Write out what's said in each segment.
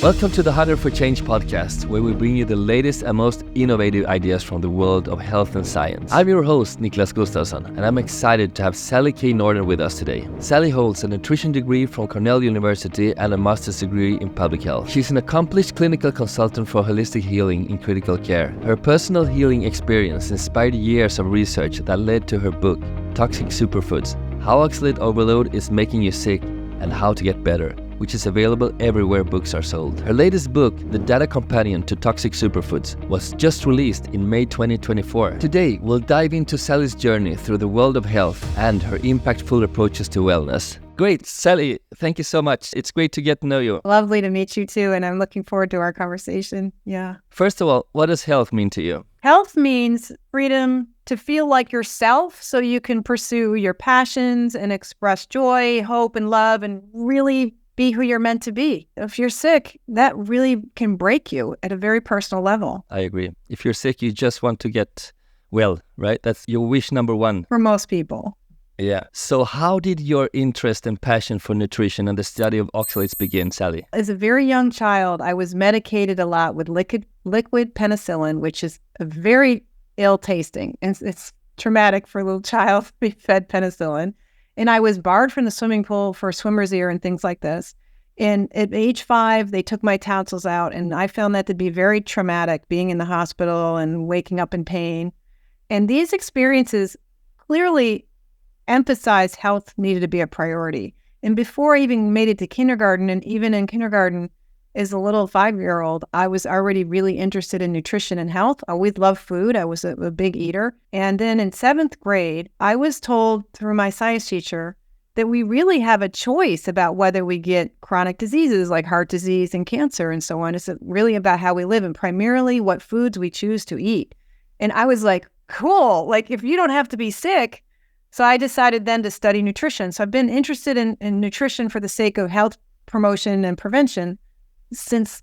Welcome to the Hunter for Change podcast, where we bring you the latest and most innovative ideas from the world of health and science. I'm your host, Niklas Gustafson, and I'm excited to have Sally K. Norton with us today. Sally holds a nutrition degree from Cornell University and a master's degree in public health. She's an accomplished clinical consultant for holistic healing in critical care. Her personal healing experience inspired years of research that led to her book, Toxic Superfoods: How Oxalate Overload is Making You Sick and How to Get Better, which is available everywhere books are sold. Her latest book, The Data Companion to Toxic Superfoods, was just released in May 2024. Today, we'll dive into Sally's journey through the world of health and her impactful approaches to wellness. Great, Sally, thank you so much. It's great to get to know you. Lovely to meet you too, and I'm looking forward to our conversation. Yeah. First of all, what does health mean to you? Health means freedom to feel like yourself so you can pursue your passions and express joy, hope, and love, and really be who you're meant to be. If you're sick, that really can break you at a very personal level. I agree. If you're sick, you just want to get well, right? That's your wish number one. For most people. Yeah. So how did your interest and passion for nutrition and the study of oxalates begin, Sally? As a very young child, I was medicated a lot with liquid penicillin, which is a very ill-tasting. And it's traumatic for a little child to be fed penicillin. And I was barred from the swimming pool for swimmer's ear and things like this. And at age 5, they took my tonsils out, and I found that to be very traumatic, being in the hospital and waking up in pain. And these experiences clearly emphasized health needed to be a priority. And before I even made it to kindergarten, and even in kindergarten, as a little 5-year-old, I was already really interested in nutrition and health. I always loved food. I was a big eater. And then in 7th grade, I was told through my science teacher that we really have a choice about whether we get chronic diseases like heart disease and cancer and so on. It's really about how we live and primarily what foods we choose to eat. And I was like, cool, like if you don't have to be sick. So I decided then to study nutrition. So I've been interested in nutrition for the sake of health promotion and prevention since,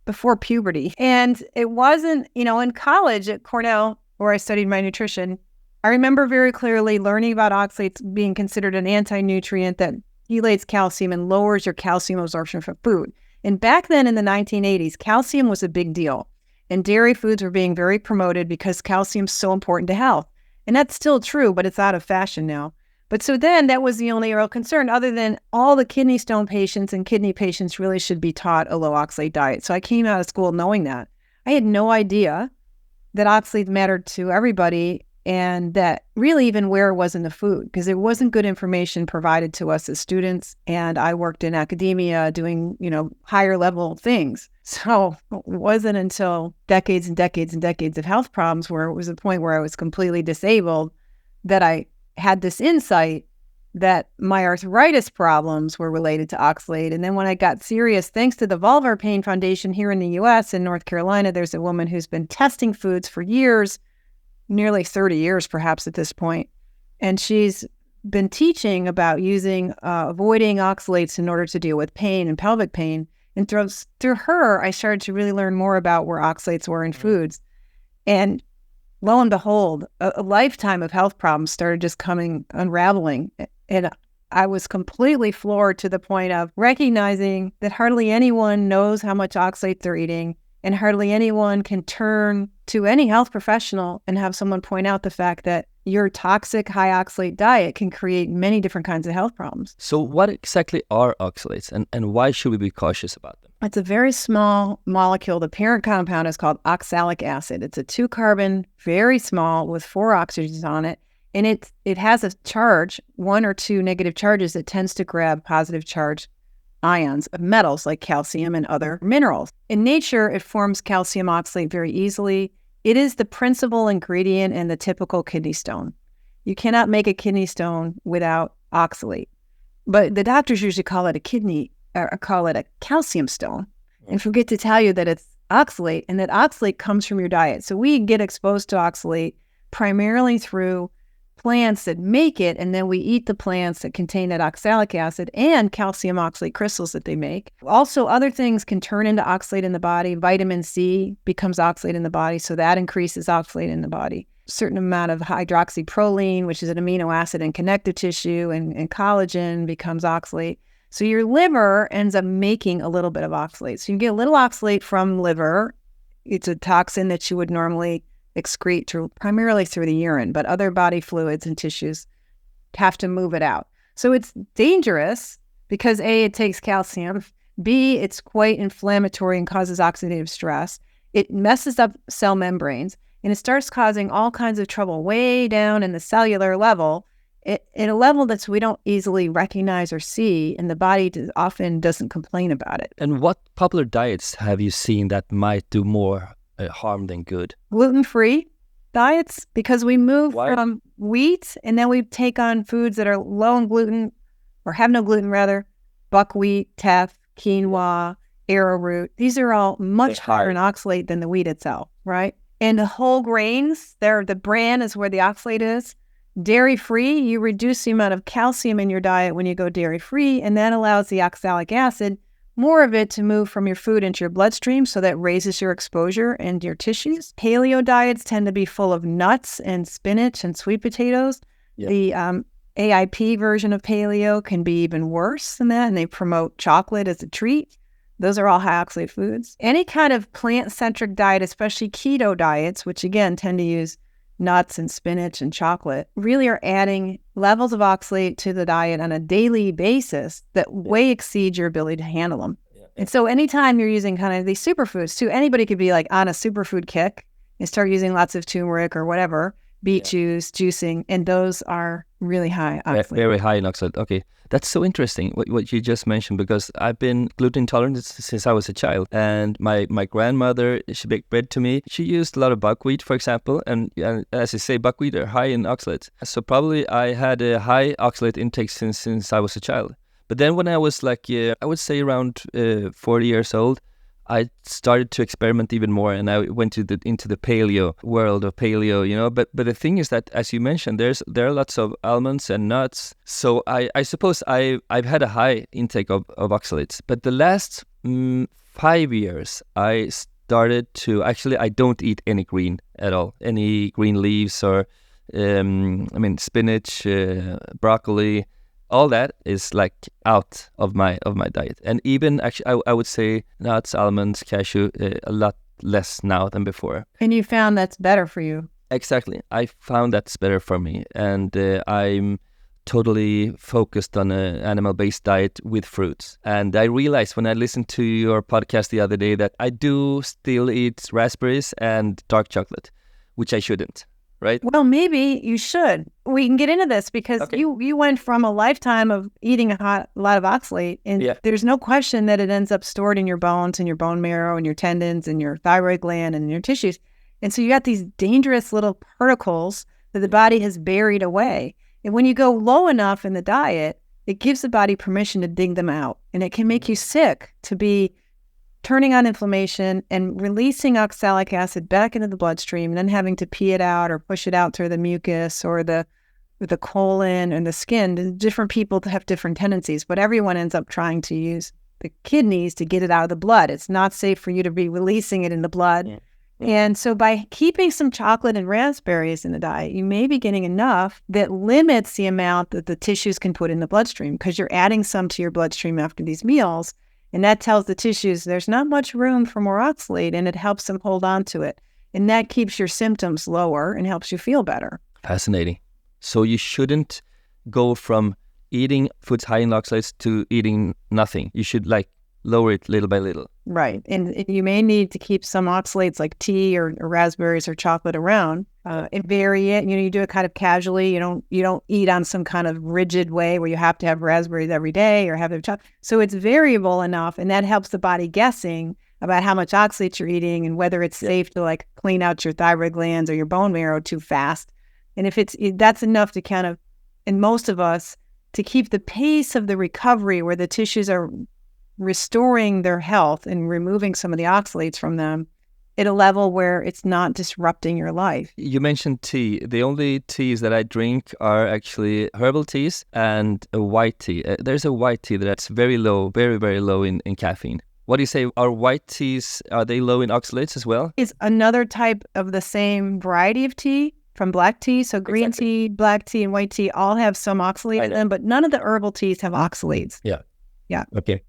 before puberty. And it wasn't, in college at Cornell, where I studied my nutrition, I remember very clearly learning about oxalates being considered an anti-nutrient that chelates calcium and lowers your calcium absorption from food. And back then in the 1980s, calcium was a big deal. And dairy foods were being very promoted because calcium's so important to health. And that's still true, but it's out of fashion now. But so then that was the only real concern, other than all the kidney stone patients and kidney patients really should be taught a low oxalate diet. So I came out of school knowing that. I had no idea that oxalates mattered to everybody, and that really even where it was in the food, because there wasn't good information provided to us as students. And I worked in academia doing, higher level things. So it wasn't until decades and decades and decades of health problems where it was a point where I was completely disabled that I had this insight that my arthritis problems were related to oxalate. And then when I got serious, thanks to the Vulvar Pain Foundation here in the US, in North Carolina, there's a woman who's been testing foods for years, nearly 30 years perhaps at this point. And she's been teaching about avoiding oxalates in order to deal with pain and pelvic pain. And through her, I started to really learn more about where oxalates were in foods. And lo and behold, a lifetime of health problems started just unraveling. And I was completely floored to the point of recognizing that hardly anyone knows how much oxalate they're eating, and hardly anyone can turn to any health professional and have someone point out the fact that your toxic high-oxalate diet can create many different kinds of health problems. So what exactly are oxalates, and why should we be cautious about them? It's a very small molecule. The parent compound is called oxalic acid. It's a 2-carbon, very small, with 4 oxygens on it. And it has a charge, 1 or 2 negative charges that tends to grab positive charge ions of metals like calcium and other minerals. In nature, it forms calcium oxalate very easily. It is the principal ingredient in the typical kidney stone. You cannot make a kidney stone without oxalate. But the doctors usually call it a calcium stone, and forget to tell you that it's oxalate, and that oxalate comes from your diet. So we get exposed to oxalate primarily through plants that make it, and then we eat the plants that contain that oxalic acid and calcium oxalate crystals that they make. Also, other things can turn into oxalate in the body. Vitamin C becomes oxalate in the body, so that increases oxalate in the body. A certain amount of hydroxyproline, which is an amino acid in connective tissue, and collagen becomes oxalate. So your liver ends up making a little bit of oxalate. So you get a little oxalate from liver. It's a toxin that you would normally excrete primarily through the urine, but other body fluids and tissues have to move it out. So it's dangerous because A, it takes calcium. B, it's quite inflammatory and causes oxidative stress. It messes up cell membranes, and it starts causing all kinds of trouble way down in the cellular level, at a level that we don't easily recognize or see, and the body often doesn't complain about it. And what popular diets have you seen that might do more harm than good? Gluten-free diets, because we move Why? from wheat, and then we take on foods that are low in gluten, or have no gluten rather, buckwheat, teff, quinoa, arrowroot. These are all much higher in oxalate than the wheat itself, right? And the whole grains, the bran is where the oxalate is. Dairy-free, you reduce the amount of calcium in your diet when you go dairy-free, and that allows the oxalic acid, more of it, to move from your food into your bloodstream, so that raises your exposure and your tissues. Paleo diets tend to be full of nuts and spinach and sweet potatoes. Yeah. The AIP version of paleo can be even worse than that, and they promote chocolate as a treat. Those are all high oxalate foods. Any kind of plant-centric diet, especially keto diets, which again tend to use nuts and spinach and chocolate, really are adding levels of oxalate to the diet on a daily basis that way exceed your ability to handle them. Yeah. And so anytime you're using kind of these superfoods too, anybody could be like on a superfood kick and start using lots of turmeric or whatever, beet juice, juicing, and those are really high oxalate. Very high in oxalate. Okay. That's so interesting what you just mentioned, because I've been gluten intolerant since I was a child, and my grandmother, she baked bread to me. She used a lot of buckwheat, for example, and as I say, buckwheat are high in oxalates. So probably I had a high oxalate intake since I was a child. But then when I was like, I would say around 40 years old, I started to experiment even more, and I went into the paleo world of paleo, you know. But the thing is that, as you mentioned, there are lots of almonds and nuts. So I suppose I've had a high intake of oxalates. But the last 5 years, I started to I don't eat any green at all, any green leaves or spinach, broccoli. All that is like out of my diet. And even actually, I would say nuts, almonds, cashew, a lot less now than before. And you found that's better for you. Exactly. I found that's better for me. And I'm totally focused on an animal-based diet with fruits. And I realized when I listened to your podcast the other day that I do still eat raspberries and dark chocolate, which I shouldn't. Right? Well, maybe you should. We can get into this because you went from a lifetime of eating a lot of oxalate, and there's no question that it ends up stored in your bones and your bone marrow and your tendons and your thyroid gland and your tissues. And so you got these dangerous little particles that the body has buried away. And when you go low enough in the diet, it gives the body permission to dig them out. And it can make you sick to be turning on inflammation and releasing oxalic acid back into the bloodstream, and then having to pee it out or push it out through the mucus or the colon and the skin. Different people have different tendencies, but everyone ends up trying to use the kidneys to get it out of the blood. It's not safe for you to be releasing it in the blood. Yeah. And so by keeping some chocolate and raspberries in the diet, you may be getting enough that limits the amount that the tissues can put in the bloodstream, because you're adding some to your bloodstream after these meals. And that tells the tissues there's not much room for more oxalate, and it helps them hold on to it. And that keeps your symptoms lower and helps you feel better. Fascinating. So you shouldn't go from eating foods high in oxalates to eating nothing. You should lower it little by little. Right. And you may need to keep some oxalates like tea or raspberries or chocolate around and vary it. You do it kind of casually. You don't eat on some kind of rigid way where you have to have raspberries every day or have chocolate. So it's variable enough, and that helps the body guessing about how much oxalate you're eating and whether it's safe to clean out your thyroid glands or your bone marrow too fast. And if that's enough to kind of, in most of us, to keep the pace of the recovery where the tissues are restoring their health and removing some of the oxalates from them at a level where it's not disrupting your life. You mentioned tea. The only teas that I drink are actually herbal teas and a white tea. There's a white tea that's very low, very, very low in caffeine. What do you say? Are white teas, are they low in oxalates as well? It's another type of the same variety of tea from black tea. So green tea, black tea, and white tea all have some oxalate in them, but none of the herbal teas have oxalates. Yeah. Yeah. Okay.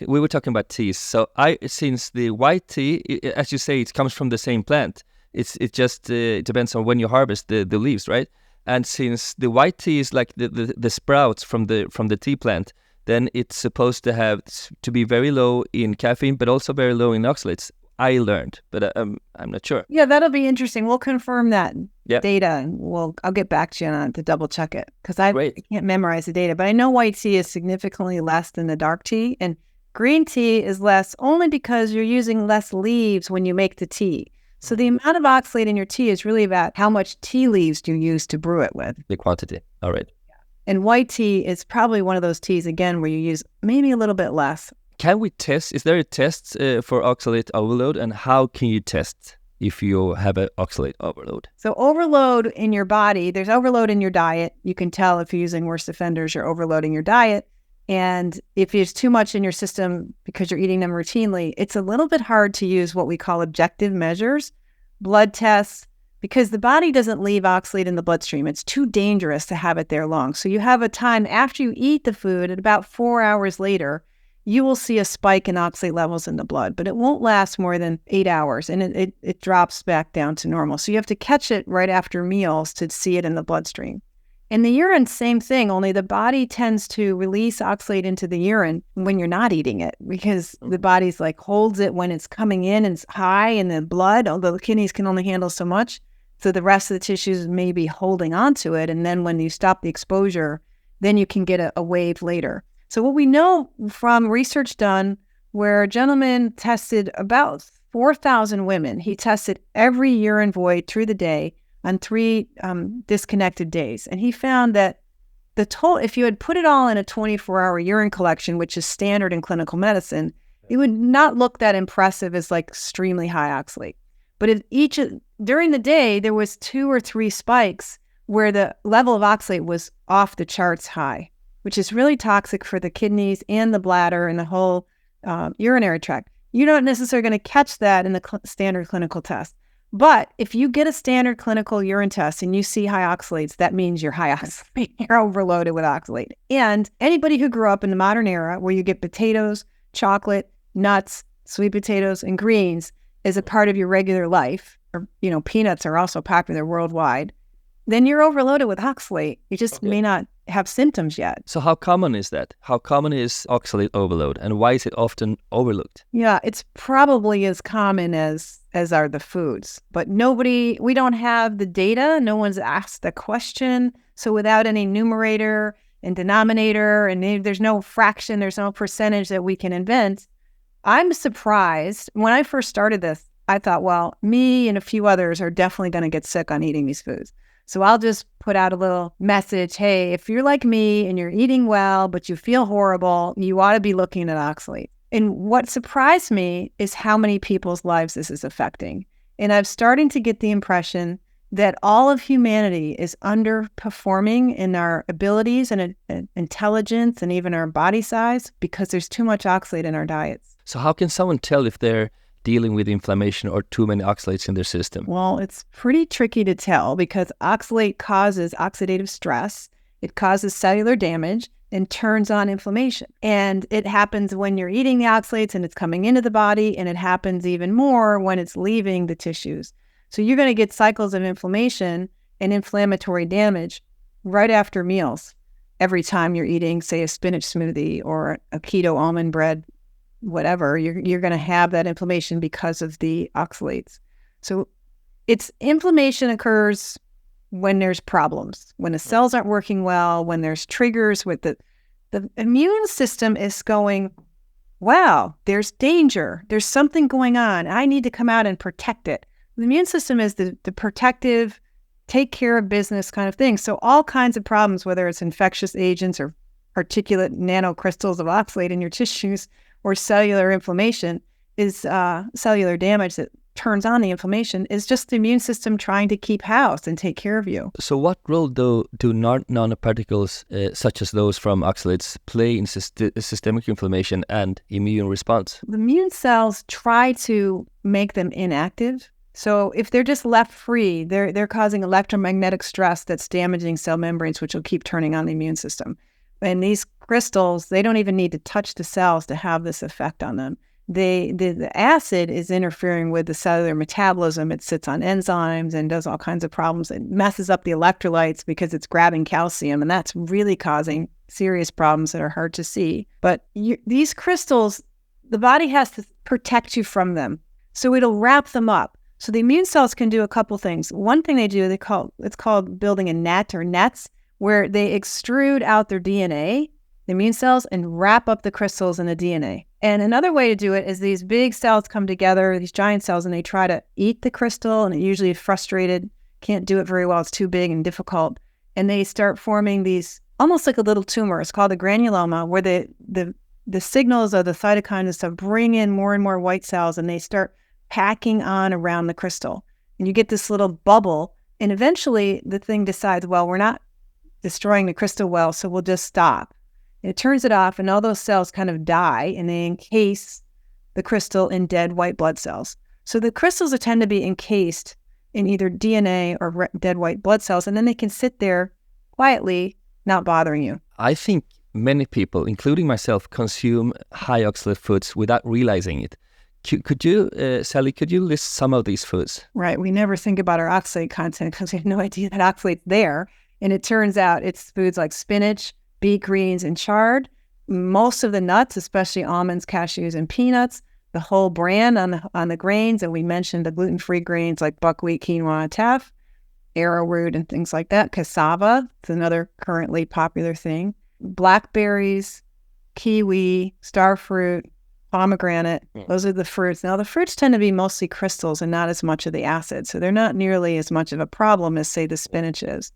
We were talking about teas. So since the white tea, as you say, it comes from the same plant. It just it depends on when you harvest the leaves, right? And since the white tea is like the sprouts from the tea plant, then it's supposed to have to be very low in caffeine, but also very low in oxalates. I learned, but I'm not sure. Yeah, that'll be interesting. We'll confirm that Yep. data, and I'll get back to you on it to double check it, because I Great. can't memorize the data. But I know white tea is significantly less than the dark tea, and green tea is less only because you're using less leaves when you make the tea. So the amount of oxalate in your tea is really about how much tea leaves you use to brew it with. The quantity. All right. And white tea is probably one of those teas, again, where you use maybe a little bit less. Can we test? Is there a test for oxalate overload, and how can you test if you have an oxalate overload? So overload in your body, there's overload in your diet. You can tell if you're using worst offenders, you're overloading your diet. And if there's too much in your system because you're eating them routinely, it's a little bit hard to use what we call objective measures, blood tests, because the body doesn't leave oxalate in the bloodstream. It's too dangerous to have it there long. So you have a time after you eat the food, at about 4 hours later, you will see a spike in oxalate levels in the blood, but it won't last more than 8 hours, and it drops back down to normal. So you have to catch it right after meals to see it in the bloodstream. In the urine, same thing, only the body tends to release oxalate into the urine when you're not eating it, because the body's like holds it when it's coming in and it's high in the blood, although the kidneys can only handle so much. So the rest of the tissues may be holding on to it. And then when you stop the exposure, then you can get a wave later. So what we know from research done where a gentleman tested about 4,000 women, he tested every urine void through the day on 3 disconnected days. And he found that the total, if you had put it all in a 24-hour urine collection, which is standard in clinical medicine, it would not look that impressive as like extremely high oxalate. But during the day, there was 2 or 3 spikes where the level of oxalate was off the charts high, which is really toxic for the kidneys and the bladder and the whole urinary tract. You're not necessarily going to catch that in the standard clinical test. But if you get a standard clinical urine test and you see high oxalates, that means you're high oxalate. You're overloaded with oxalate. And anybody who grew up in the modern era where you get potatoes, chocolate, nuts, sweet potatoes, and greens as a part of your regular life, or, peanuts are also popular worldwide, then you're overloaded with oxalate. You just may not have symptoms yet. So how common is that? How common is oxalate overload, and why is it often overlooked? Yeah, it's probably as common as are the foods, but we don't have the data. No one's asked the question. So without any numerator and denominator, and there's no fraction, there's no percentage that we can invent, I'm surprised. When I first started this, I thought, well, me and a few others are definitely going to get sick on eating these foods. So I'll just put out a little message. Hey, if you're like me and you're eating well, but you feel horrible, you ought to be looking at oxalate. And what surprised me is how many people's lives this is affecting. And I'm starting to get the impression that all of humanity is underperforming in our abilities and intelligence and even our body size because there's too much oxalate in our diets. So how can someone tell if they're dealing with inflammation or too many oxalates in their system? Well, it's pretty tricky to tell because oxalate causes oxidative stress. It causes cellular damage and turns on inflammation. And it happens when you're eating the oxalates and it's coming into the body, and it happens even more when it's leaving the tissues. So you're going to get cycles of inflammation and inflammatory damage right after meals. Every time you're eating, say, a spinach smoothie or a keto almond bread, whatever, you're going to have that inflammation because of the oxalates. So inflammation occurs when there's problems, when the cells aren't working well, when there's triggers with the immune system is going, wow, there's danger. There's something going on. I need to come out and protect it. The immune system is the protective, take care of business kind of thing. So all kinds of problems, whether it's infectious agents or particulate nanocrystals of oxalate in your tissues or cellular inflammation, is cellular damage that turns on the inflammation, is just the immune system trying to keep house and take care of you. So what role do nanoparticles such as those from oxalates play in systemic inflammation and immune response? The immune cells try to make them inactive. So if they're just left free, they're causing electromagnetic stress that's damaging cell membranes, which will keep turning on the immune system. And these crystals, they don't even need to touch the cells to have this effect on them. The acid is interfering with the cellular metabolism. It sits on enzymes and does all kinds of problems. It messes up the electrolytes because it's grabbing calcium, and that's really causing serious problems that are hard to see. But these crystals, the body has to protect you from them. So it'll wrap them up. So the immune cells can do a couple things. One thing they do, it's called building a net or nets, where they extrude out their DNA, the immune cells, and wrap up the crystals in the DNA. And another way to do it is these big cells come together, these giant cells, and they try to eat the crystal, and it usually is frustrated, can't do it very well, it's too big and difficult. And they start forming these, almost like a little tumor. It's called a granuloma, where the signals of the cytokines and stuff bring in more and more white cells, and they start packing on around the crystal. And you get this little bubble, and eventually the thing decides, well, we're not destroying the crystal well, so we'll just stop. And it turns it off, and all those cells kind of die, and they encase the crystal in dead white blood cells. So the crystals tend to be encased in either DNA or dead white blood cells, and then they can sit there quietly, not bothering you. I think many people, including myself, consume high oxalate foods without realizing it. Could you, Sally, could you list some of these foods? Right. We never think about our oxalate content because we have no idea that oxalate's there. And it turns out it's foods like spinach, beet greens, and chard. Most of the nuts, especially almonds, cashews, and peanuts, the whole bran on the grains, and we mentioned the gluten-free grains like buckwheat, quinoa, teff, arrowroot, and things like that. Cassava, it's another currently popular thing. Blackberries, kiwi, starfruit, pomegranate, those are the fruits. Now, the fruits tend to be mostly crystals and not as much of the acid, so they're not nearly as much of a problem as, say, the spinach is.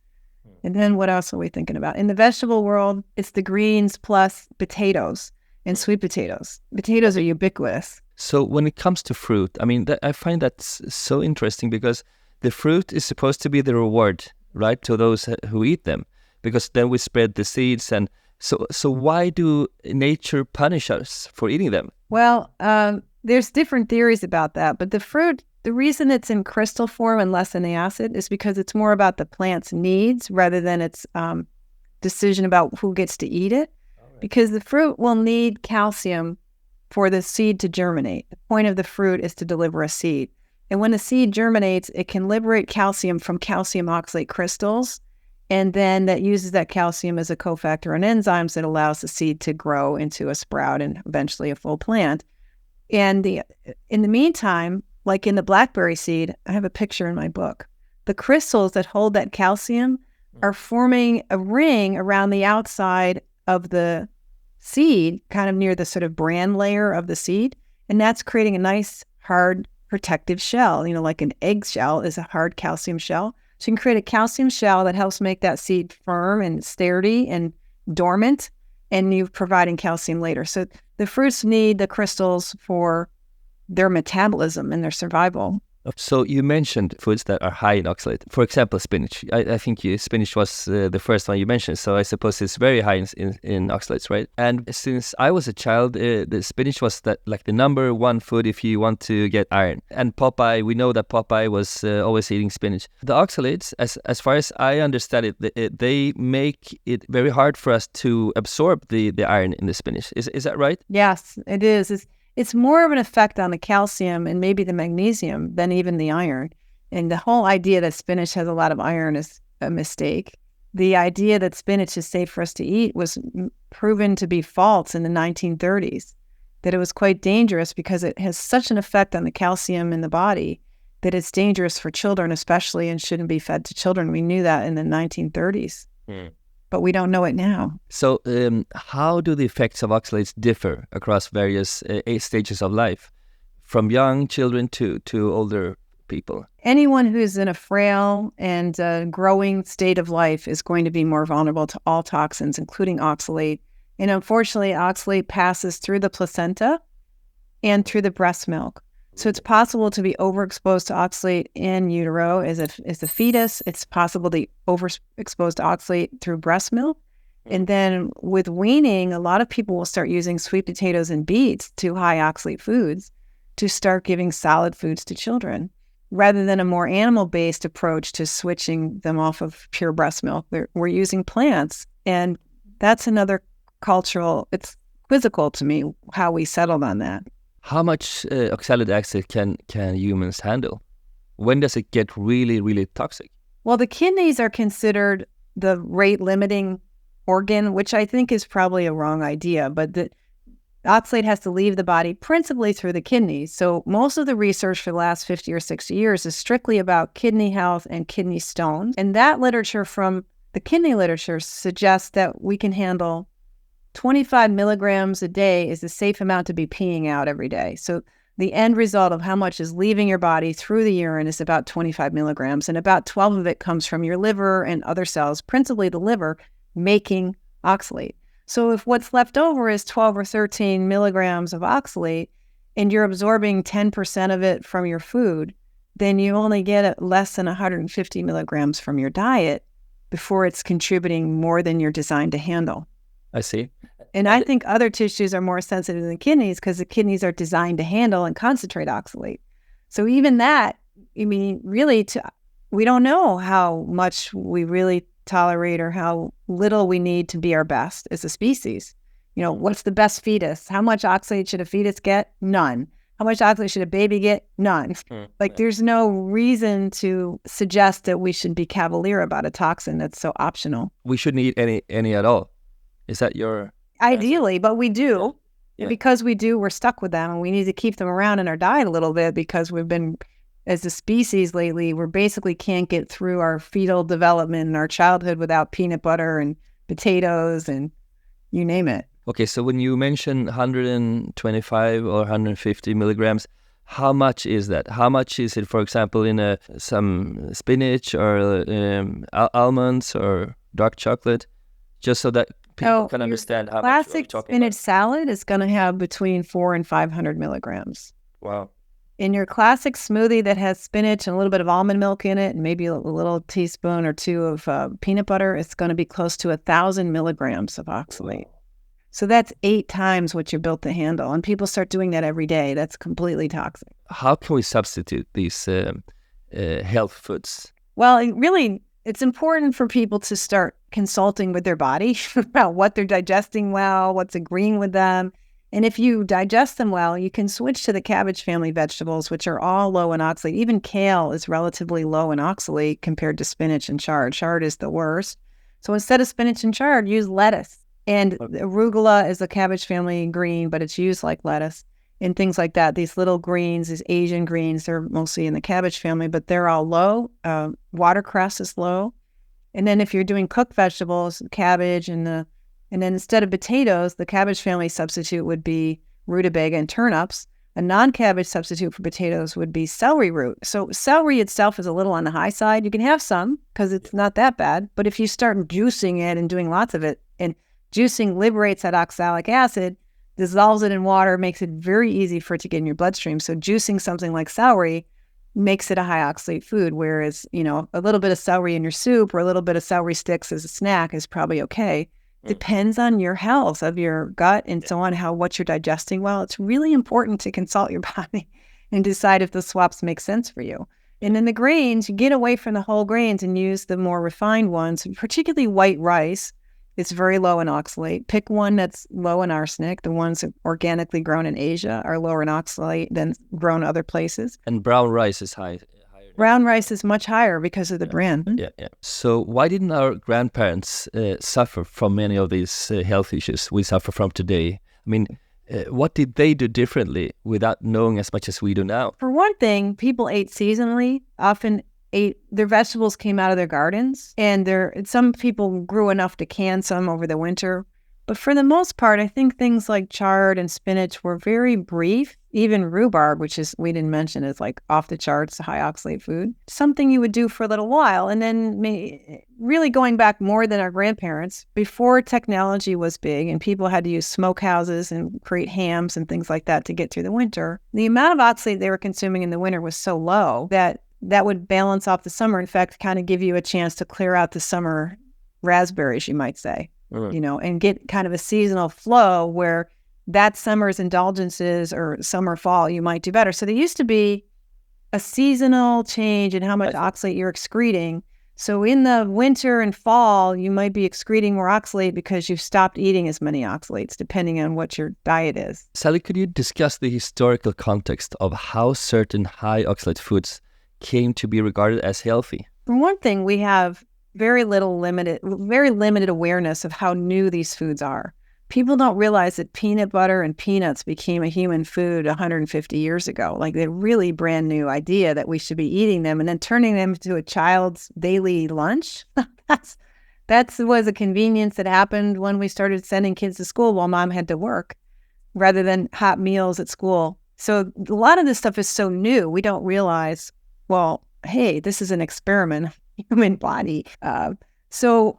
And then what else are we thinking about? In the vegetable world, it's the greens plus potatoes and sweet potatoes. Potatoes are ubiquitous. So when it comes to fruit, I mean, I find that so interesting because the fruit is supposed to be the reward, right, to those who eat them, because then we spread the seeds. And so why do nature punish us for eating them? Well, there's different theories about that, but the fruit, the reason it's in crystal form and less in the acid is because it's more about the plant's needs rather than its decision about who gets to eat it. Right. Because the fruit will need calcium for the seed to germinate. The point of the fruit is to deliver a seed. And when the seed germinates, it can liberate calcium from calcium oxalate crystals. And then that uses that calcium as a cofactor in enzymes that allows the seed to grow into a sprout and eventually a full plant. And in the meantime, like in the blackberry seed, I have a picture in my book. The crystals that hold that calcium are forming a ring around the outside of the seed, kind of near the sort of bran layer of the seed. And that's creating a nice, hard, protective shell. You know, like an egg shell is a hard calcium shell. So you can create a calcium shell that helps make that seed firm and sturdy and dormant, and you're providing calcium later. So the fruits need the crystals for their metabolism and their survival. So you mentioned foods that are high in oxalate. For example, spinach. I think spinach was the first one you mentioned. So I suppose it's very high in oxalates, right? And since I was a child, the spinach was the number one food if you want to get iron. And Popeye, we know that Popeye was always eating spinach. The oxalates, as far as I understand it, they make it very hard for us to absorb the iron in the spinach. Is that right? Yes, it is. It's more of an effect on the calcium and maybe the magnesium than even the iron. And the whole idea that spinach has a lot of iron is a mistake. The idea that spinach is safe for us to eat was proven to be false in the 1930s, that it was quite dangerous because it has such an effect on the calcium in the body that it's dangerous for children especially and shouldn't be fed to children. We knew that in the 1930s. But we don't know it now. So how do the effects of oxalates differ across various stages of life, from young children to older people? Anyone who's in a frail and growing state of life is going to be more vulnerable to all toxins, including oxalate. And unfortunately, oxalate passes through the placenta and through the breast milk. So it's possible to be overexposed to oxalate in utero as a fetus. It's possible to be overexposed to oxalate through breast milk. And then with weaning, a lot of people will start using sweet potatoes and beets, two high oxalate foods, to start giving solid foods to children, rather than a more animal-based approach to switching them off of pure breast milk. We're using plants, and That's another cultural, it's quizzical to me how we settled on that. How much oxalic acid can humans handle? When does it get really, really toxic? Well, the kidneys are considered the rate limiting organ, which I think is probably a wrong idea, but the oxalate has to leave the body principally through the kidneys. So most of the research for the last 50 or 60 years is strictly about kidney health and kidney stones. And that literature from the kidney literature suggests that we can handle 25 milligrams a day is a safe amount to be peeing out every day. So the end result of how much is leaving your body through the urine is about 25 milligrams, and about 12 of it comes from your liver and other cells, principally the liver, making oxalate. So if what's left over is 12 or 13 milligrams of oxalate, and you're absorbing 10% of it from your food, then you only get less than 150 milligrams from your diet before it's contributing more than you're designed to handle. I see. And I think other tissues are more sensitive than the kidneys because the kidneys are designed to handle and concentrate oxalate. So even that, I mean, really, we don't know how much we really tolerate or how little we need to be our best as a species. You know, what's the best fetus? How much oxalate should a fetus get? None. How much oxalate should a baby get? None. There's no reason to suggest that we should be cavalier about a toxin that's so optional. We shouldn't eat any at all. Is that your... Ideally, but we do. Yeah. Because we do, we're stuck with them, and we need to keep them around in our diet a little bit because we've been, as a species lately, we basically can't get through our fetal development and our childhood without peanut butter and potatoes and you name it. Okay, so when you mention 125 or 150 milligrams, how much is that? How much is it, for example, in some spinach or almonds or dark chocolate? Just so that people can understand how much we're classic talking spinach about. salad is going to have between 400 and 500 milligrams. Wow. In your classic smoothie that has spinach and a little bit of almond milk in it and maybe a little teaspoon or two of peanut butter, it's going to be close to 1,000 milligrams of oxalate. Wow. So that's 8 times what you're built to handle. And people start doing that every day. That's completely toxic. How can we substitute these health foods? Well, it's important for people to start consulting with their body about what they're digesting well, what's agreeing with them. And if you digest them well, you can switch to the cabbage family vegetables, which are all low in oxalate. Even kale is relatively low in oxalate compared to spinach and chard. Chard is the worst. So instead of spinach and chard, use lettuce. And arugula is a cabbage family green, but it's used like lettuce and things like that. These little greens, these Asian greens, they're mostly in the cabbage family, but they're all low. Watercress is low. And then if you're doing cooked vegetables, cabbage and then instead of potatoes, the cabbage family substitute would be rutabaga and turnips. A non-cabbage substitute for potatoes would be celery root. So celery itself is a little on the high side. You can have some because it's not that bad. But if you start juicing it and doing lots of it, and juicing liberates that oxalic acid, dissolves it in water, makes it very easy for it to get in your bloodstream. So juicing something like celery makes it a high oxalate food, whereas, a little bit of celery in your soup or a little bit of celery sticks as a snack is probably okay. Depends on your health of your gut and so on, what you're digesting well. It's really important to consult your body and decide if the swaps make sense for you. And in the grains, you get away from the whole grains and use the more refined ones, particularly white rice. It's very low in oxalate. Pick one that's low in arsenic. The ones organically grown in Asia are lower in oxalate than grown other places. And brown rice is higher. Brown rice is much higher because of the brand. Yeah. So why didn't our grandparents suffer from many of these health issues we suffer from today? I mean, what did they do differently without knowing as much as we do now? For one thing, people ate seasonally, often their vegetables came out of their gardens, and some people grew enough to can some over the winter. But for the most part, I think things like chard and spinach were very brief. Even rhubarb, which we didn't mention, is like off the charts, high oxalate food. Something you would do for a little while. And then really going back more than our grandparents, before technology was big and people had to use smokehouses and create hams and things like that to get through the winter, the amount of oxalate they were consuming in the winter was so low that would balance off the summer. In fact, kind of give you a chance to clear out the summer raspberries, you might say. And get kind of a seasonal flow where that summer's indulgences or summer, fall, you might do better. So there used to be a seasonal change in how much oxalate you're excreting So in the winter and fall, you might be excreting more oxalate because you've stopped eating as many oxalates, depending on what your diet is. Sally, could you discuss the historical context of how certain high oxalate foods came to be regarded as healthy? For one thing, we have very limited awareness of how new these foods are. People don't realize that peanut butter and peanuts became a human food 150 years ago. Like, they're really brand new idea that we should be eating them and then turning them into a child's daily lunch. That was a convenience that happened when we started sending kids to school while mom had to work, rather than hot meals at school. So a lot of this stuff is so new, we don't realize, well, hey, this is an experiment, human body. So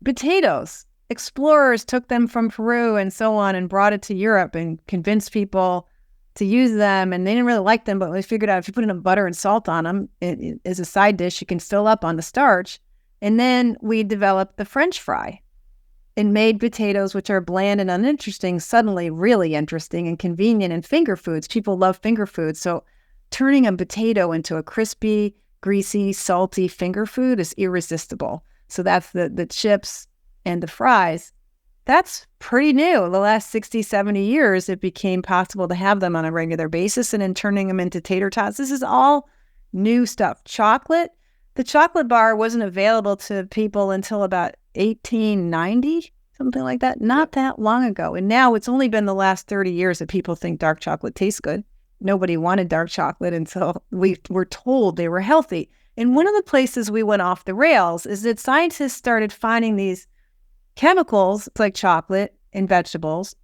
potatoes. Explorers took them from Peru and so on and brought it to Europe and convinced people to use them. And they didn't really like them, but we figured out if you put in butter and salt on them as a side dish, you can fill up on the starch. And then we developed the French fry and made potatoes, which are bland and uninteresting, suddenly really interesting and convenient, and finger foods. People love finger foods. So turning a potato into a crispy, greasy, salty finger food is irresistible. So that's the chips and the fries. That's pretty new. The last 60, 70 years, it became possible to have them on a regular basis, and then turning them into tater tots. This is all new stuff. Chocolate. The chocolate bar wasn't available to people until about 1890, something like that. Not that long ago. And now it's only been the last 30 years that people think dark chocolate tastes good. Nobody wanted dark chocolate until we were told they were healthy. And one of the places we went off the rails is that scientists started finding these chemicals like chocolate and vegetables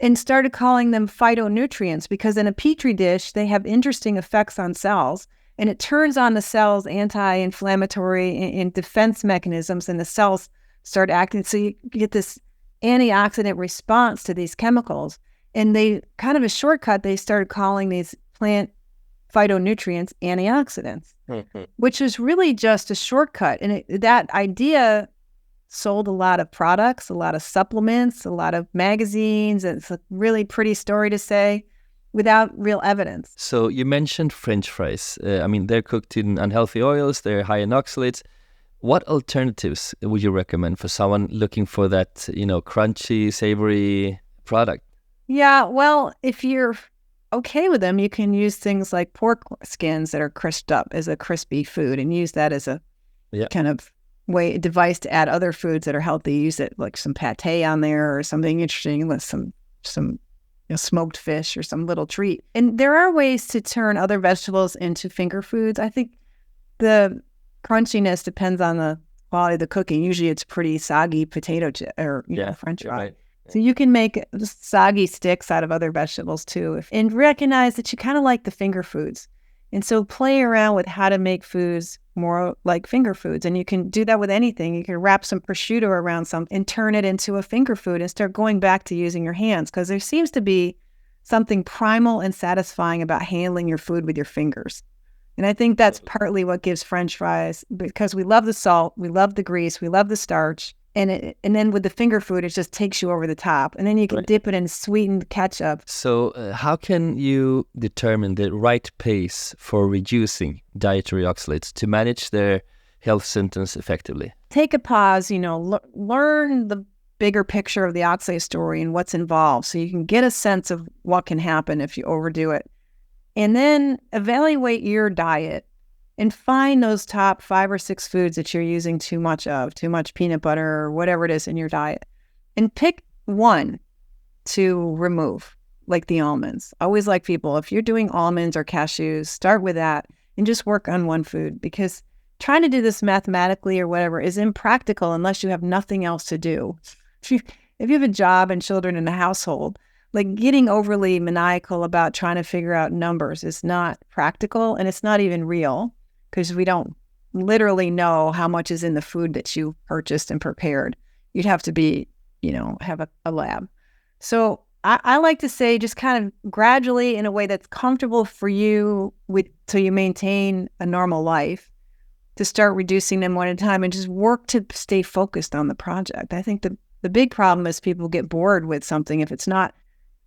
and started calling them phytonutrients, because in a petri dish, they have interesting effects on cells, and it turns on the cells anti-inflammatory and defense mechanisms, and the cells start acting. So you get this antioxidant response to these chemicals. And they kind of a shortcut, they started calling these plant phytonutrients antioxidants, which is really just a shortcut. And that idea sold a lot of products, a lot of supplements, a lot of magazines. It's a really pretty story to say without real evidence. So you mentioned French fries. They're cooked in unhealthy oils, they're high in oxalates. What alternatives would you recommend for someone looking for that, crunchy, savory product? Yeah, well, if you're okay with them, you can use things like pork skins that are crisped up as a crispy food and use that as a kind of device to add other foods that are healthy. Use it like some pate on there or something interesting with some smoked fish or some little treat. And there are ways to turn other vegetables into finger foods. I think the crunchiness depends on the quality of the cooking. Usually it's pretty soggy potato or French fry. Right. So you can make soggy sticks out of other vegetables too, and recognize that you kind of like the finger foods. And so play around with how to make foods more like finger foods. And you can do that with anything. You can wrap some prosciutto around something and turn it into a finger food and start going back to using your hands, because there seems to be something primal and satisfying about handling your food with your fingers. And I think that's partly what gives French fries, because we love the salt, we love the grease, we love the starch. And then with the finger food, it just takes you over the top. And then you can dip it in sweetened ketchup. So how can you determine the right pace for reducing dietary oxalates to manage their health symptoms effectively? Take a pause, learn the bigger picture of the oxalate story and what's involved, so you can get a sense of what can happen if you overdo it. And then evaluate your diet and find those top 5 or 6 foods that you're using too much peanut butter or whatever it is in your diet. And pick one to remove, like the almonds. I always like people, if you're doing almonds or cashews, start with that and just work on one food, because trying to do this mathematically or whatever is impractical unless you have nothing else to do. If you have a job and children in a household, like getting overly maniacal about trying to figure out numbers is not practical, and it's not even real, because we don't literally know how much is in the food that you purchased and prepared. You'd have to be, have a lab. So I like to say, just kind of gradually, in a way that's comfortable for you, so you maintain a normal life, to start reducing them one at a time and just work to stay focused on the project. I think the big problem is people get bored with something if it's not,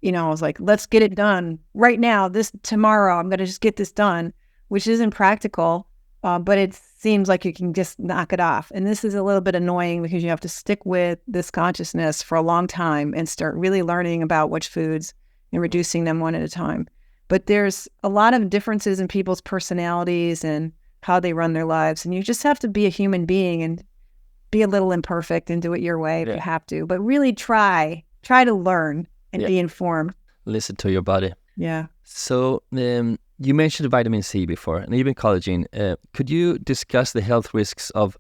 it's like, let's get it done right now, tomorrow, I'm going to just get this done, which isn't practical. But it's seems like you can just knock it off. And this is a little bit annoying because you have to stick with this consciousness for a long time and start really learning about which foods and reducing them one at a time. But there's a lot of differences in people's personalities and how they run their lives. And you just have to be a human being and be a little imperfect and do it your way if you have to. But really try to learn and be informed. Listen to your body. Yeah. So you mentioned vitamin C before, and even collagen. Could you discuss the health risks of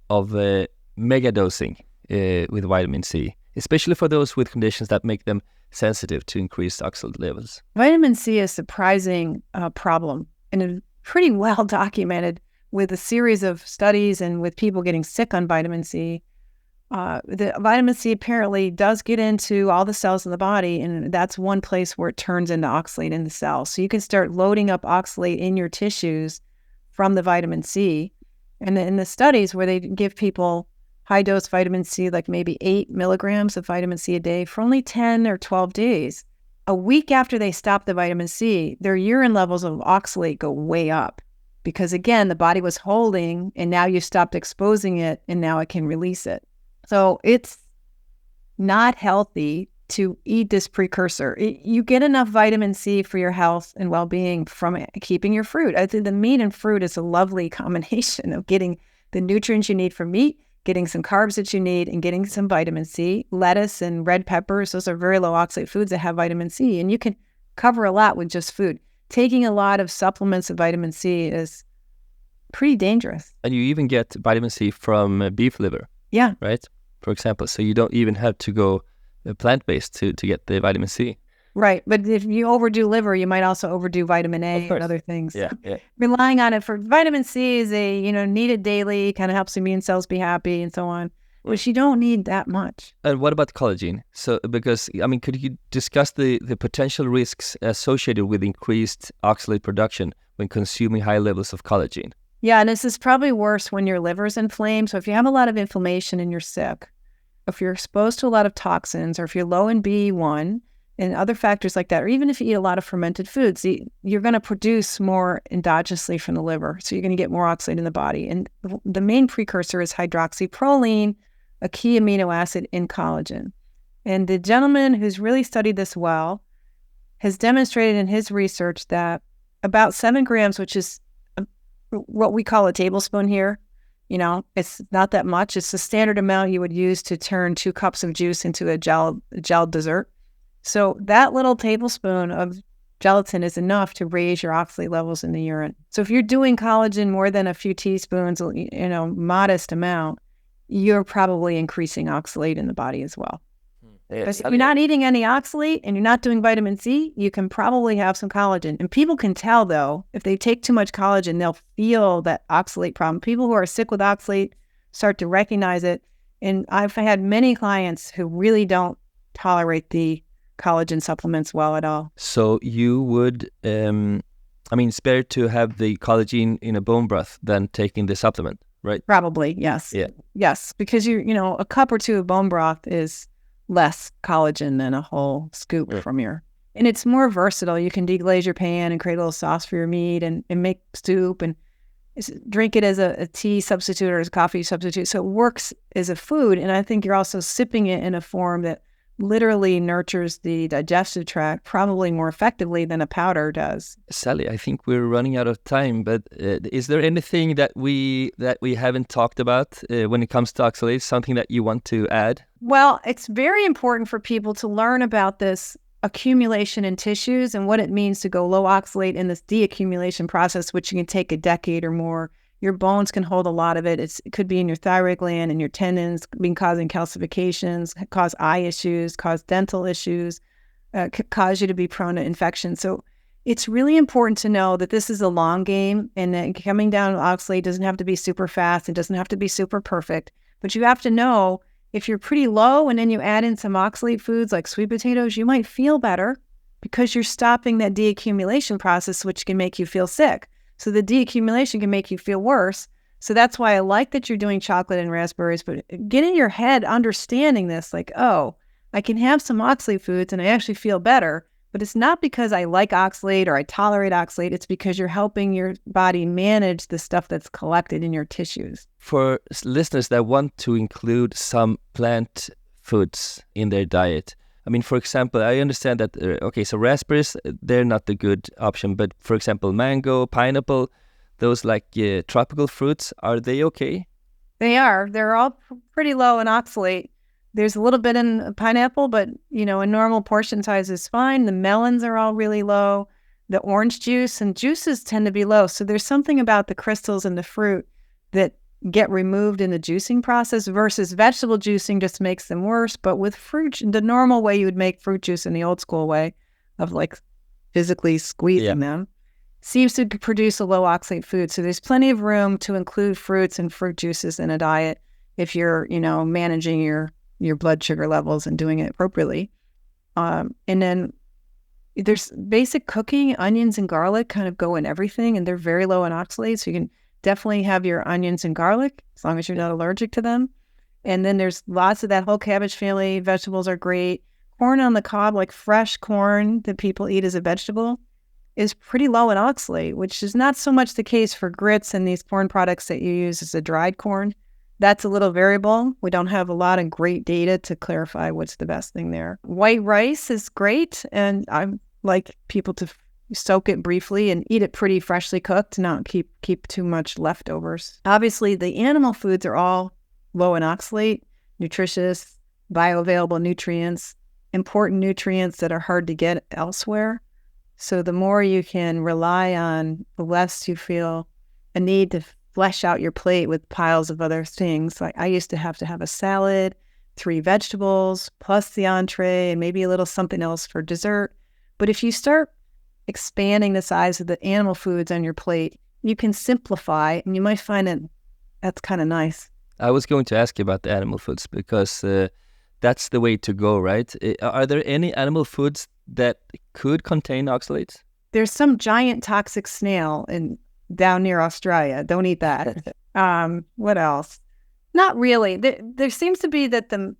mega dosing with vitamin C, especially for those with conditions that make them sensitive to increased oxalate levels? Vitamin C is a surprising problem and pretty well documented with a series of studies and with people getting sick on vitamin C. The vitamin C apparently does get into all the cells in the body, and that's one place where it turns into oxalate in the cells. So you can start loading up oxalate in your tissues from the vitamin C. And in the studies where they give people high-dose vitamin C, like maybe 8 milligrams of vitamin C a day for only 10 or 12 days, a week after they stop the vitamin C, their urine levels of oxalate go way up. Because again, the body was holding, and now you stopped exposing it, and now it can release it. So it's not healthy to eat this precursor. You get enough vitamin C for your health and well-being from keeping your fruit. I think the meat and fruit is a lovely combination of getting the nutrients you need from meat, getting some carbs that you need, and getting some vitamin C. Lettuce and red peppers, those are very low oxalate foods that have vitamin C, and you can cover a lot with just food. Taking a lot of supplements of vitamin C is pretty dangerous. And you even get vitamin C from beef liver. Yeah. Right? For example, so you don't even have to go plant-based to get the vitamin C. Right. But if you overdo liver, you might also overdo vitamin A and other things. Yeah. Relying on it for vitamin C is needed daily, kind of helps immune cells be happy and so on. But you don't need that much. And what about collagen? So, because, could you discuss the potential risks associated with increased oxalate production when consuming high levels of collagen? Yeah, and this is probably worse when your liver's inflamed. So if you have a lot of inflammation and you're sick, if you're exposed to a lot of toxins, or if you're low in B1 and other factors like that, or even if you eat a lot of fermented foods, you're going to produce more endogenously from the liver. So you're going to get more oxalate in the body. And the main precursor is hydroxyproline, a key amino acid in collagen. And the gentleman who's really studied this well has demonstrated in his research that about 7 grams, which is what we call a tablespoon here, it's not that much. It's the standard amount you would use to turn 2 cups of juice into a gel dessert. So that little tablespoon of gelatin is enough to raise your oxalate levels in the urine. So if you're doing collagen more than a few teaspoons, modest amount, you're probably increasing oxalate in the body as well. Because if you're not eating any oxalate and you're not doing vitamin C, you can probably have some collagen. And people can tell, though, if they take too much collagen, they'll feel that oxalate problem. People who are sick with oxalate start to recognize it. And I've had many clients who really don't tolerate the collagen supplements well at all. So you would, it's better to have the collagen in a bone broth than taking the supplement, right? Probably, yes. Yeah. Yes, because a cup or two of bone broth is less collagen than a whole scoop from and it's more versatile. You can deglaze your pan and create a little sauce for your meat and make soup and drink it as a tea substitute or as a coffee substitute. So it works as a food. And I think you're also sipping it in a form that literally nurtures the digestive tract probably more effectively than a powder does. Sally, I think we're running out of time, but is there anything that we haven't talked about when it comes to oxalates, something that you want to add? Well, it's very important for people to learn about this accumulation in tissues and what it means to go low oxalate in this deaccumulation process, which can take a decade or more. Your bones can hold a lot of it. It could be in your thyroid gland and your tendons, causing calcifications, cause eye issues, cause dental issues, could cause you to be prone to infection. So it's really important to know that this is a long game, and that coming down with oxalate doesn't have to be super fast. It doesn't have to be super perfect. But you have to know if you're pretty low and then you add in some oxalate foods like sweet potatoes, you might feel better because you're stopping that deaccumulation process, which can make you feel sick. So the deaccumulation can make you feel worse. So that's why I like that you're doing chocolate and raspberries, but get in your head understanding this, like, oh, I can have some oxalate foods and I actually feel better, But it's not because I like oxalate or I tolerate oxalate. It's because you're helping your body manage the stuff that's collected in your tissues. For listeners that want to include some plant foods in their diet, I mean, for example, I understand that, so raspberries, they're not the good option. But for example, mango, pineapple, those like tropical fruits, are they okay? They are. They're all pretty low in oxalate. There's a little bit in pineapple, but, a normal portion size is fine. The melons are all really low. The orange juice and juices tend to be low. So there's something about the crystals in the fruit that get removed in the juicing process versus vegetable juicing just makes them worse. But with fruit, the normal way you would make fruit juice in the old school way of like physically squeezing them seems to produce a low oxalate food. So there's plenty of room to include fruits and fruit juices in a diet if you're, managing your blood sugar levels and doing it appropriately. And then there's basic cooking. Onions and garlic kind of go in everything, and they're very low in oxalate. So you can definitely have your onions and garlic as long as you're not allergic to them. And then there's lots of that whole cabbage family. Vegetables are great. Corn on the cob, like fresh corn that people eat as a vegetable, is pretty low in oxalate, which is not so much the case for grits and these corn products that you use as a dried corn. That's a little variable. We don't have a lot of great data to clarify what's the best thing there. White rice is great, and I like people to soak it briefly and eat it pretty freshly cooked, not keep too much leftovers. Obviously, the animal foods are all low in oxalate, nutritious, bioavailable nutrients, important nutrients that are hard to get elsewhere. So the more you can rely on, the less you feel a need to flesh out your plate with piles of other things. Like I used to have a salad, 3 vegetables, plus the entree, and maybe a little something else for dessert. But if you start expanding the size of the animal foods on your plate, you can simplify, and you might find that that's kind of nice. I was going to ask you about the animal foods because that's the way to go, right? Are there any animal foods that could contain oxalates? There's some giant toxic snail down near Australia. Don't eat that. What else? Not really. There seems to be that the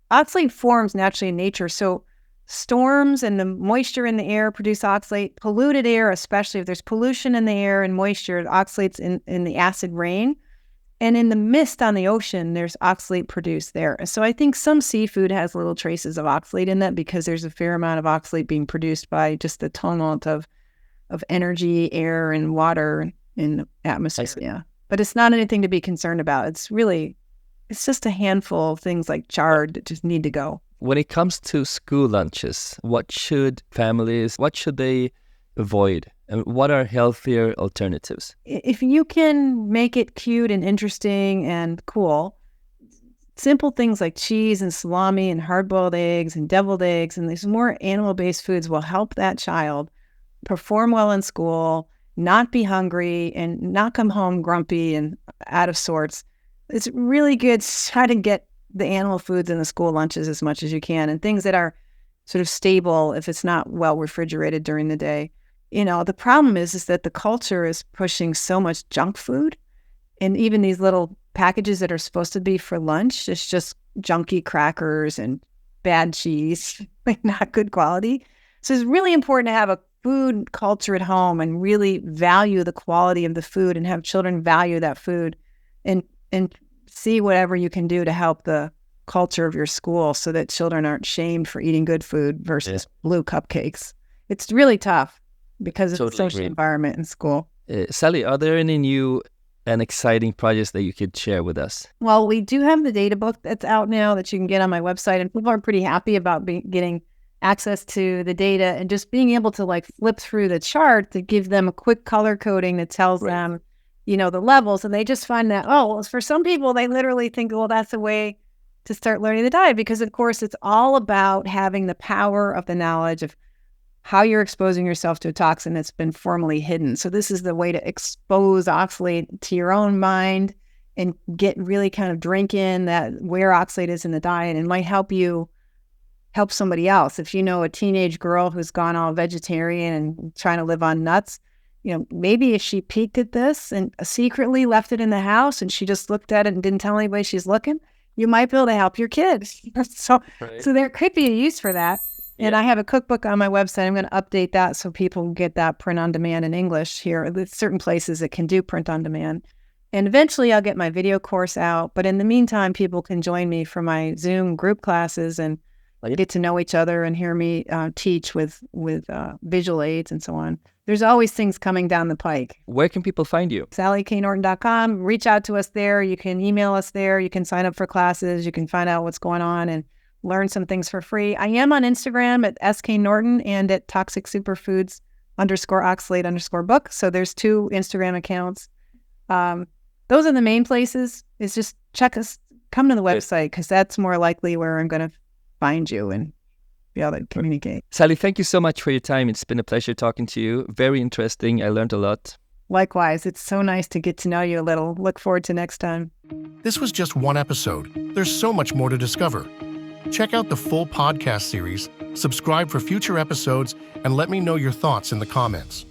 oxalate forms naturally in nature. So storms and the moisture in the air produce oxalate. Polluted air, especially if there's pollution in the air and moisture, oxalates in the acid rain. And in the mist on the ocean, there's oxalate produced there. So I think some seafood has little traces of oxalate in that because there's a fair amount of oxalate being produced by just the tumult of energy, air, and water in the atmosphere. Yeah. But it's not anything to be concerned about. It's just a handful of things like chard that just need to go. When it comes to school lunches, what should they avoid? And what are healthier alternatives? If you can make it cute and interesting and cool, simple things like cheese and salami and hard-boiled eggs and deviled eggs and these more animal-based foods will help that child perform well in school, not be hungry, and not come home grumpy and out of sorts. It's really good to try to get the animal foods in the school lunches as much as you can, and things that are sort of stable if it's not well refrigerated during the day. The problem is that the culture is pushing so much junk food, and even these little packages that are supposed to be for lunch, it's just junky crackers and bad cheese, like not good quality. So it's really important to have a food culture at home and really value the quality of the food and have children value that food and see whatever you can do to help the culture of your school so that children aren't shamed for eating good food versus blue cupcakes. It's really tough because of the social environment in school. Sally, are there any new and exciting projects that you could share with us? Well, we do have the data book that's out now that you can get on my website, and people are pretty happy about getting access to the data and just being able to flip through the chart to give them a quick color coding that tells them, the levels. And they just find that, for some people, they literally think, well, that's a way to start learning the diet, because of course it's all about having the power of the knowledge of how you're exposing yourself to a toxin that's been formerly hidden. So this is the way to expose oxalate to your own mind and get really kind of drink in that where oxalate is in the diet, and might help you help somebody else. If you know a teenage girl who's gone all vegetarian and trying to live on nuts, maybe if she peeked at this and secretly left it in the house and she just looked at it and didn't tell anybody she's looking, you might be able to help your kids. So there could be a use for that. And I have a cookbook on my website. I'm going to update that so people can get that print on demand in English here. There's certain places that can do print on demand. And eventually I'll get my video course out. But in the meantime, people can join me for my Zoom group classes and get to know each other and hear me teach with visual aids and so on. There's always things coming down the pike. Where can people find you? SallyKNorton.com. Reach out to us there. You can email us there. You can sign up for classes. You can find out what's going on and learn some things for free. I am on Instagram at SKNorton and at toxic_superfoods_oxalate_book. So there's 2 Instagram accounts. Those are the main places. It's just check us, come to the website because that's more likely where I'm going to find you and be able to communicate. Sally, thank you so much for your time. It's been a pleasure talking to you. Very interesting. I learned a lot. Likewise. It's so nice to get to know you a little. Look forward to next time. This was just one episode. There's so much more to discover. Check out the full podcast series, subscribe for future episodes, and let me know your thoughts in the comments.